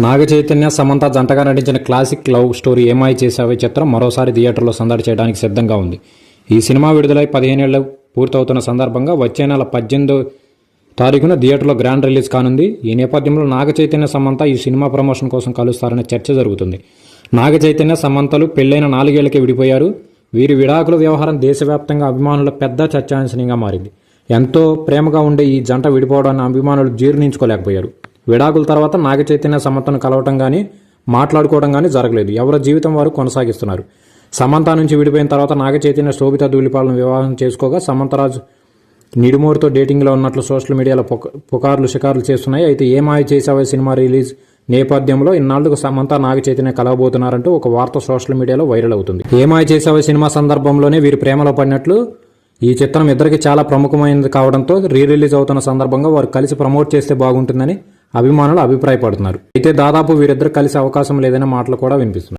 నాగ చైతన్య సమంత జంటగా నటించిన classic love story ఏమాయి చేసావే చిత్రం మరోసారి థియేటర్లో సందడి చేయడానికి సిద్ధంగా ఉంది. ఈ సినిమా విడుదలై 15 ఏళ్లు పూర్తవుతున్న సందర్భంగా వచ్చే నెల 18వ తారీఖున థియేటర్లో గ్రాండ్ రిలీజ్ కానుంది. ఈ నేపథ్యంలో నాగ చైతన్య సమంత ఈ సినిమా ప్రమోషన్ కోసం కలుస్తారనే చర్చ జరుగుతుంది. నాగ చైతన్య సమంతలు పెళ్లైన 4 ఏళ్లకే విడిపోయారు. వీరి విడాకుల వ్యవహారం దేశవ్యాప్తంగా అభిమానుల పెద్ద చర్చాంశనీయంగా మారింది. ఎంతో ప్రేమగా ఉండే ఈ జంట విడిపోవడాన్ని అభిమానులు జీర్ణించుకోలేకపోయారు. విడాకుల తర్వాత నాగ చైతన్య సమంతను కలవటం కానీ మాట్లాడుకోవడం కానీ జరగలేదు. ఎవరి జీవితం వారు కొనసాగిస్తున్నారు. సమంత నుంచి విడిపోయిన తర్వాత నాగ చైతన్య శోభిత ధూళిపాలను వివాహం చేసుకోగా సమంతరాజు నిడుమూరుతో డేటింగ్లో ఉన్నట్లు సోషల్ మీడియాలో పుకార్లు షికార్లు చేస్తున్నాయి. అయితే ఏమాయి చేసావే సినిమా రిలీజ్ నేపథ్యంలో ఇన్నాళ్లకు సమంత నాగ చైతన్య కలవబోతున్నారంటూ ఒక వార్త సోషల్ మీడియాలో వైరల్ అవుతుంది. ఏమాయి చేసావే సినిమా సందర్భంలోనే వీరు ప్రేమలో పడినట్లు ఈ చిత్రం ఇద్దరికి చాలా ప్రముఖమైనది కావడంతో రిలీజ్ అవుతున్న సందర్భంగా వారు కలిసి ప్రమోట్ చేస్తే బాగుంటుందని అభిమానులు అభిప్రాయపడుతున్నారు. అయితే దాదాపు వీరిద్దరు కలిసి అవకాశం లేదనే మాటలు కూడా వినిపిస్తున్నాయి.